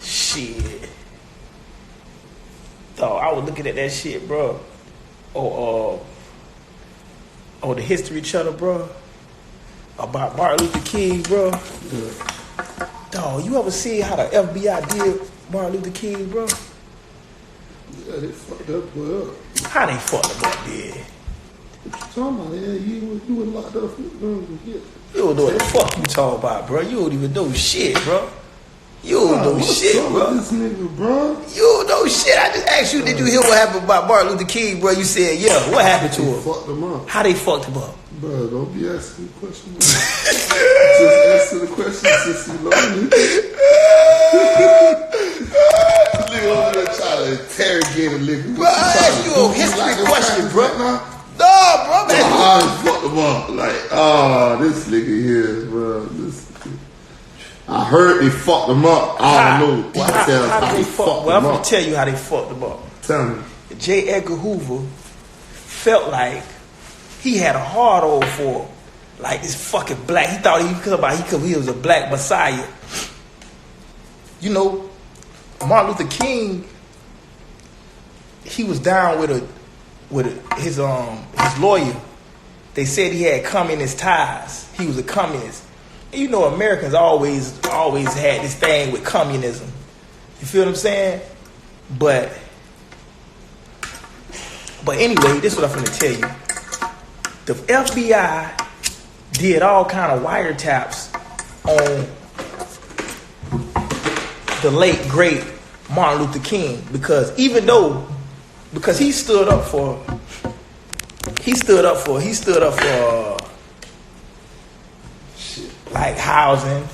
Shit. Dog, I was looking at that shit, bro. Oh, the History Channel, bro. About Martin Luther King, bro. Yeah. Dog, you ever see how the FBI did Martin Luther King, bro? Yeah, they fucked that boy up. How they fucked him up, dude? What you talking about? Yeah, you was locked up for You don't know what the fuck you talking about, bro. You don't even know shit, bro. You don't know shit, bro. This nigga, bro. You don't know shit. I just asked you, did you hear what happened about Martin Luther King, bro? You said, yeah. What happened to him? Fucked him up. How they fucked him up? Bro, don't be asking the question. Just answer the question since you learned it. Nigga over there trying to interrogate a nigga. Bro, I asked you a history question, bro. Right now? No, bro, man. I fucked him up. Like, oh, this nigga here, bro. I heard they fucked him up. I don't know details how they fucked him up. Well, I'm going to tell you how they fucked him up. Tell me. J. Edgar Hoover felt like he had a hard on for like this fucking black. He thought he was a black messiah. You know, Martin Luther King, he was down with his lawyer. They said he had communist ties. He was a communist. And you know, Americans always had this thing with communism. You feel what I'm saying? But anyway, this is what I'm finna tell you. The FBI did all kind of wiretaps on the late great Martin Luther King because he stood up for like housing.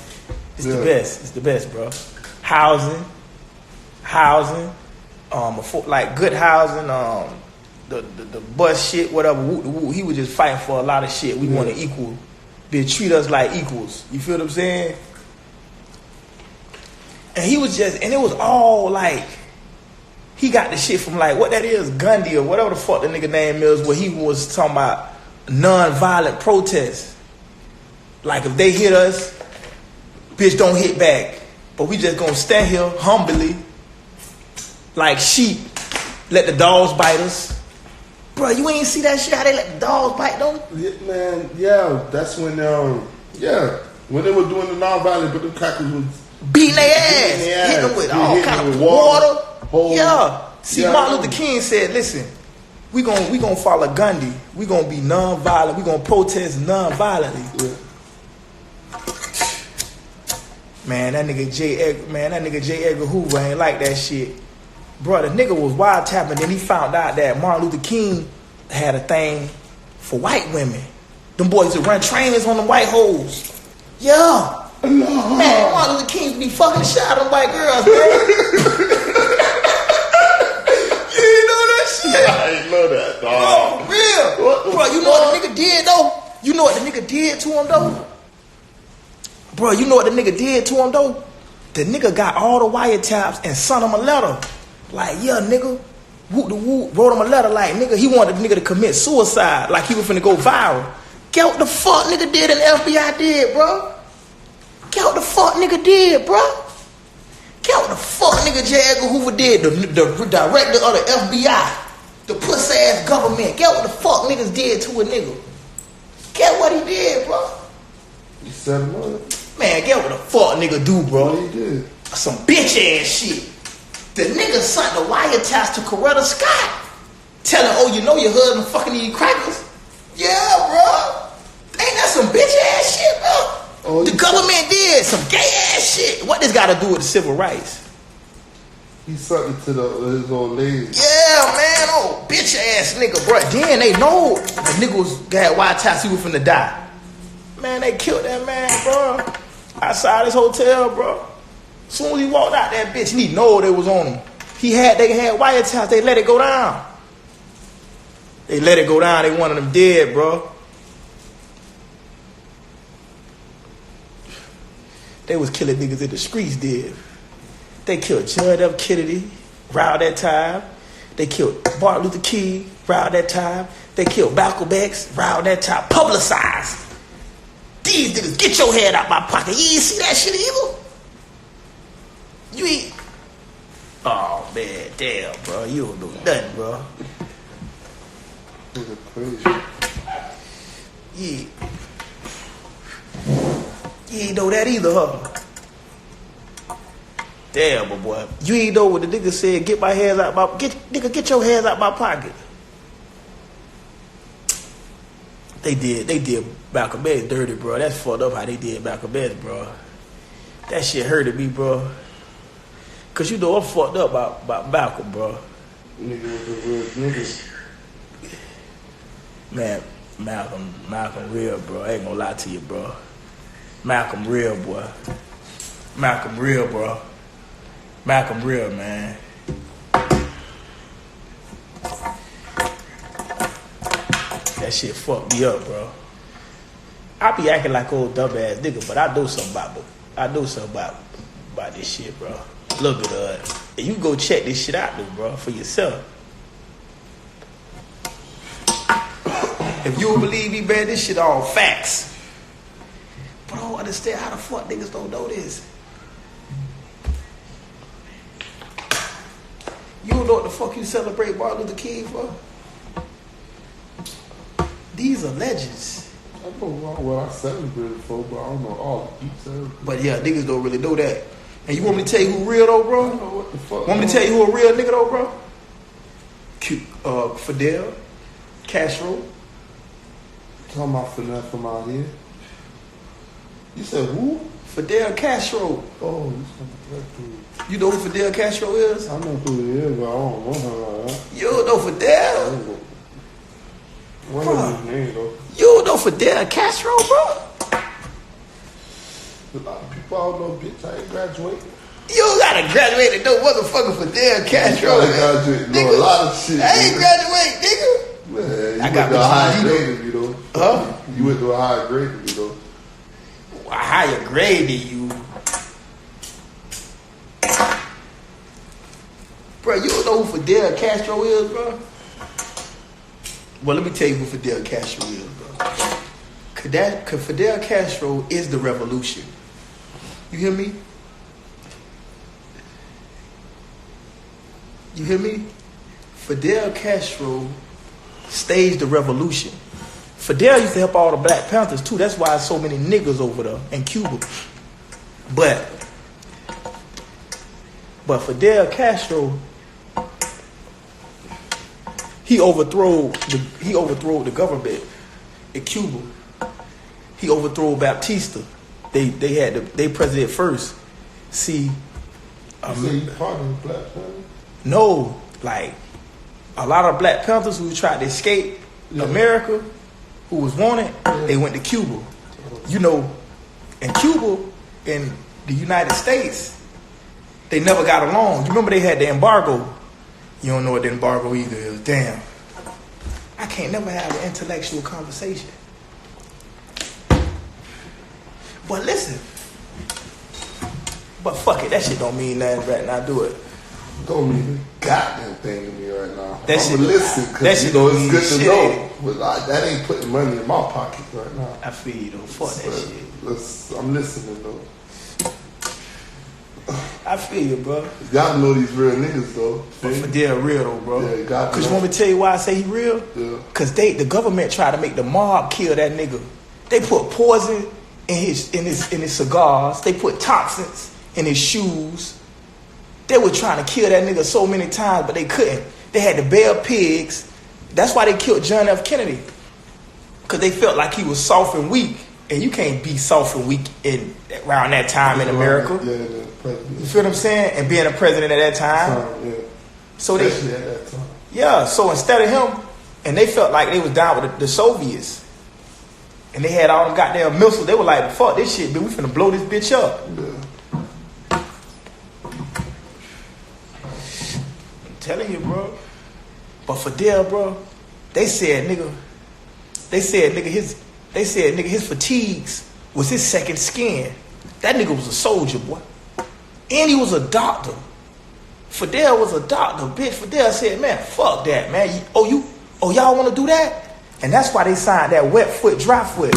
It's the best. It's the best, bro. Housing, like good housing. The bus shit, whatever. He was just fighting for a lot of shit. We want to equal. They treat us like equals. You feel what I'm saying? And it was all like, he got the shit from like, what that is, Gundy or whatever the fuck the nigga name is, where he was talking about non-violent protests. Like if they hit us, bitch don't hit back. But we just gonna stand here humbly, like sheep, let the dogs bite us. Bro, you ain't see that shit, how they let the dogs bite them? Yeah, man, yeah, that's when when they were doing the non-violent, but the crackers was beating their ass, hitting them with all kind of water. See, Martin Luther King said, listen, we gonna follow Gundy. We gonna be non-violent. We gonna protest non-violently. Yeah. Man, that nigga J. Edgar Hoover ain't like that shit. Bro, the nigga was wiretapping, then he found out that Martin Luther King had a thing for white women. Them boys that run trainers on the white hoes. Yeah. No. Man, Martin Luther King be fucking the shit out of them white girls, man. You ain't know that shit? I ain't know that, dog. Bro, real. Bro, you know what the nigga did, though? You know what the nigga did to him, though? Bro, you know what the nigga did to him, though? The nigga got all the wiretaps and sent him a letter. Like, yeah, nigga, wrote him a letter like, nigga, he wanted the nigga to commit suicide, like he was finna go viral. Get what the fuck nigga did and the FBI did, bro? Get what the fuck nigga did, bro? Get what the fuck nigga J. Edgar Hoover did, the director of the FBI, the pussy ass government. Get what the fuck niggas did to a nigga. Get what he did, bro? You set him up? Man, get what the fuck nigga do, bro? What he did? Some bitch ass shit. The nigga sent the wiretaps to Coretta Scott, telling, oh, you know your husband fucking these crackers? Yeah, bro. Ain't that some bitch ass shit, bro? Oh, the government did some gay ass shit. What this got to do with the civil rights? He sent it to his old lady. Yeah, man. Oh, bitch ass nigga, bro. Then they know the nigga was got wiretaps, he was finna die. Man, they killed that man, bro. Outside his hotel, bro. As soon as he walked out that bitch, he know they was on him. They had wiretaps, they let it go down. They let it go down, they wanted him dead, bro. They was killing niggas in the streets, did. They killed John F. Kennedy around that time. They killed Martin Luther King around that time. They killed Malcolm X around that time. Publicized. These niggas, get your head out my pocket. You ain't see that shit either. You eat. Oh man, damn, bro. You don't do nothing, bro. Nigga crazy. Yeah. You ain't know that either, huh? Damn, my boy. You ain't know what the nigga said, get my hands out my... Get your hands out my pocket. They did Malcolm X dirty, bro. That's fucked up how they did Malcolm X, bro. That shit hurted me, bro. Cause you know I'm fucked up about Malcolm, bro. Nigga was a real nigga. Man, Malcolm real, bro. I ain't gonna lie to you, bro. Malcolm real, boy. Malcolm real, bro. Malcolm real, man. That shit fucked me up, bro. I be acting like old dumbass nigga, but I know something about this shit, bro. A little bit of it. And you can go check this shit out, though, bro, for yourself. If you don't believe me, man, this shit all facts. But I don't understand how the fuck niggas don't know this. You don't know what the fuck you celebrate Martin Luther King for? These are legends. I know what I celebrated for, but I don't know all the details. But yeah, niggas don't really know that. And you want me to tell you who real though, bro? I don't know what the fuck. Want me to tell you who a real nigga though, bro? Fidel Castro. Talking about Fidel from out here. You said who? Fidel Castro. Oh, you talking that dude. You know who Fidel Castro is? I know who he is, but I don't know him like that. You don't know Fidel? What is his name though? You don't know Fidel Castro, bro? A lot of people I don't know, bitch. I ain't graduated. You don't gotta graduate to know motherfucker Fidel Castro. I graduated, know a lot of shit. I ain't graduate, nigga. Man, you I went got to a my higher GED. grade than me though. Huh? You went to a higher grade than me though. A higher grade than you. Bro, you don't know who Fidel Castro is, bro? Well, let me tell you who Fidel Castro is, bro. Cause Fidel Castro is the revolution. You hear me? You hear me? Fidel Castro staged the revolution. Fidel used to help all the Black Panthers too. That's why so many niggas over there in Cuba. But Fidel Castro, he overthrew the government in Cuba. He overthrew Baptista. They had they president first. See, You say you part of the Black Panther? no, like a lot of Black Panthers who tried to escape America, who was wanted, they went to Cuba. You know, in Cuba, in the United States, they never got along. You remember they had the embargo. You don't know what the embargo either is. Damn. I can't never have an intellectual conversation. But listen. But fuck it, that shit don't mean nothing right now, do it. Don't mean a goddamn thing to me right now. That shit, listen, that because shit you know don't mean it's good to shit, know. ain't it? But that ain't putting money in my pocket right now. I feel you though. Fuck that But shit. I'm listening though. I feel you, bro. You gotta know these real niggas though. But Fidel real though, bro. Yeah, you got to Cause you know. want me to tell you why I say he real? Yeah. Cause the government tried to make the mob kill that nigga. They put poison in his cigars. They put toxins in his shoes. They were trying to kill that nigga so many times, but they couldn't. They had to bail pigs. That's why they killed John F. Kennedy. Cause they felt like he was soft and weak. And you can't be soft and weak around that time in America. Yeah, the president. You feel what I'm saying? And being a president at that time. Yeah. So Especially at that time. yeah, so instead of him, and they felt like they was down with the Soviets. And they had all them goddamn missiles. They were like, fuck this shit, man. We finna blow this bitch up. Yeah. I'm telling you, bro. But Fidel, bro, they said nigga his fatigues was his second skin. That nigga was a soldier, boy. And he was a doctor. Fidel was a doctor, bitch. Fidel said, man, fuck that, man. Y'all want to do that? And that's why they signed that wet foot, dry foot.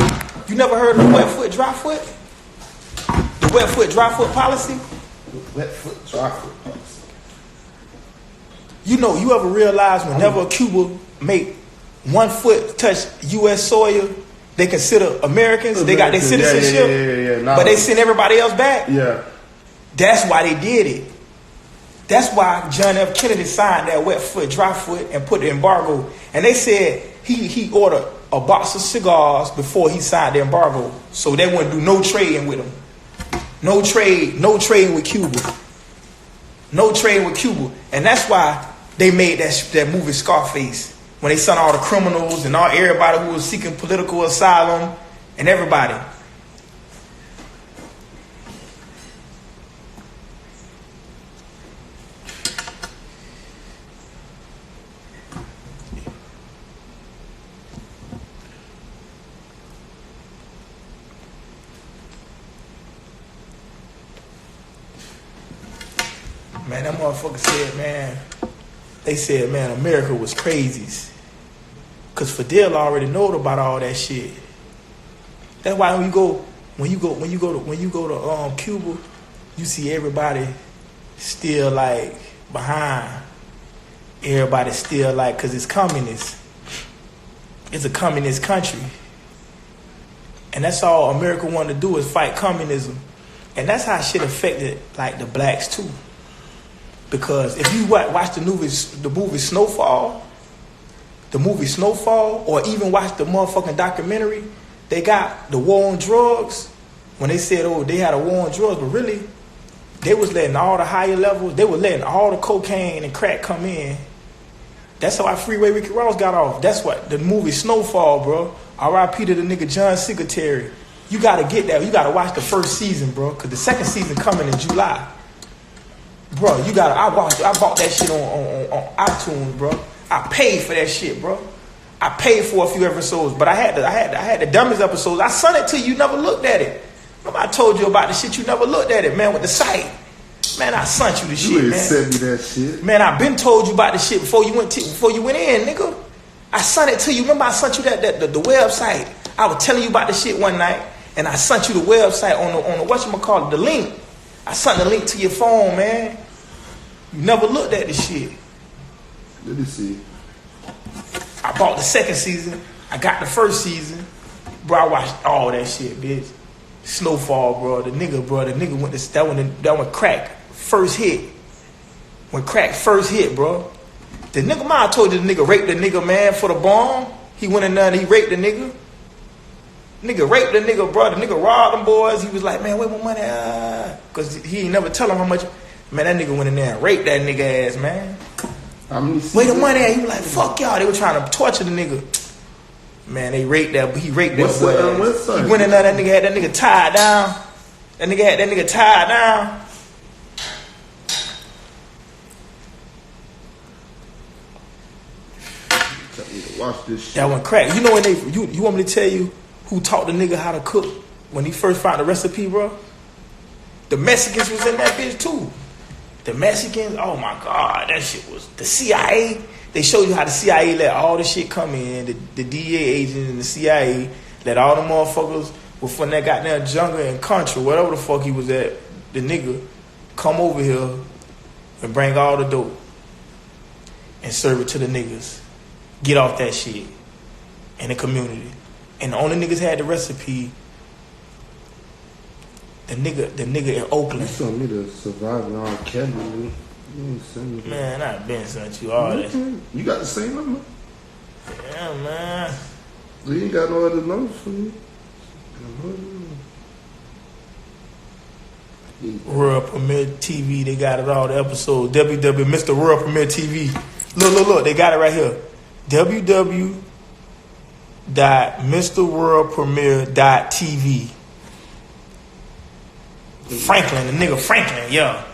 You never heard of the wet foot, dry foot? The wet foot, dry foot policy? Wet foot, dry foot. You know, you ever realize whenever Cuba make 1 foot touch U.S. soil, they consider Americans. They got their citizenship, yeah. But they send everybody else back. Yeah. That's why they did it. That's why John F. Kennedy signed that wet foot, dry foot, and put the embargo. And they said he ordered a box of cigars before he signed the embargo, so they wouldn't do no trading with him. No trading with Cuba. No trading with Cuba. And that's why they made that movie Scarface, when they sent all the criminals and everybody who was seeking political asylum and everybody. Man, that motherfucker said, man, they said, man, America was crazies. Cause Fidel already knowed about all that shit. That's why when you go to Cuba, you see everybody still like behind. Everybody still like, cause it's communist. It's a communist country. And that's all America wanted to do is fight communism. And that's how shit affected like the blacks too. Because if you watch the movie Snowfall, or even watch the motherfucking documentary, they got the war on drugs. When they said, oh, they had a war on drugs, but really, they was letting all the higher levels, they were letting all the cocaine and crack come in. That's how Freeway Ricky Ross got off. That's what the movie Snowfall, bro. R.I.P. to the nigga John Secretary. You gotta get that. You gotta watch the first season, bro, because the second season coming in July. Bro, you gotta. I bought that shit on iTunes, bro. I paid for that shit, bro. I paid for a few episodes, but I had the dumbest episodes. I sent it to you, you never looked at it. Remember I told you about the shit, you never looked at it, man, with the site. Man, I sent you the shit, man. You ain't sent me that shit. Man, I been told you about the shit before you went in, nigga. I sent it to you. Remember I sent you the website. I was telling you about the shit one night, and I sent you the website on the whatchamacallit, the link. I sent the link to your phone, man. You never looked at the shit. Let me see. I bought the second season. I got the first season. Bro, I watched all that shit, bitch. Snowfall, bro. The nigga went to that one crack first hit. When crack first hit, bro. The nigga, I told you the nigga raped the nigga, man, for the bomb. He went in there and he raped the nigga. Nigga raped the nigga, bro. The nigga robbed them boys. He was like, man, where my money? Because he ain't never tell him how much. Man, that nigga went in there and raped that nigga ass, man. Where the money at? He was like, fuck y'all. They were trying to torture the nigga. Man, he raped that boy. He went in there, that nigga had that nigga tied down. That nigga had that nigga tied down. Tell me to watch this shit. That one crack. You know when you want me to tell you who taught the nigga how to cook when he first found the recipe, bro? The Mexicans was in that bitch too. The Mexicans, oh my God, that shit was the CIA. They showed you how the CIA let all the shit come in. The DEA agents and the CIA let all the motherfuckers were from that goddamn jungle and country, whatever the fuck he was at, the nigga, come over here and bring all the dope and serve it to the niggas. Get off that shit in the community. And the only niggas had the recipe. The nigga in Oakland. You sent me the Surviving R. Kelly, man. You ain't send me that. Man, I been sent you all that. You got the same number? Yeah, man. You ain't got no other numbers for me? World Premiere TV, they got it all, the episodes. www. Mr. World Premiere TV. Look, they got it right here. www.mrworldpremiere.tv. Franklin, the nigga Franklin, yeah.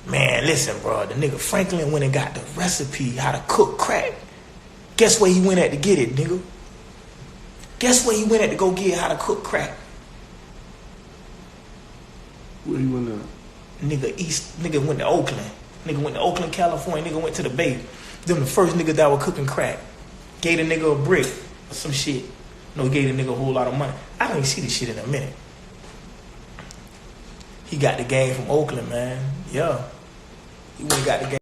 Man, listen, bro. The nigga Franklin went and got the recipe how to cook crack. Guess where he went at to get it, nigga? Guess where he went at to go get how to cook crack? Where he went at? Nigga went to Oakland. Nigga went to Oakland, California. Nigga went to the Bay. Them the first niggas that were cooking crack. Gave the nigga a brick or some shit. No, gave the nigga a whole lot of money. I don't even see this shit in a minute. He got the game from Oakland, man. Yeah. He went and got the game.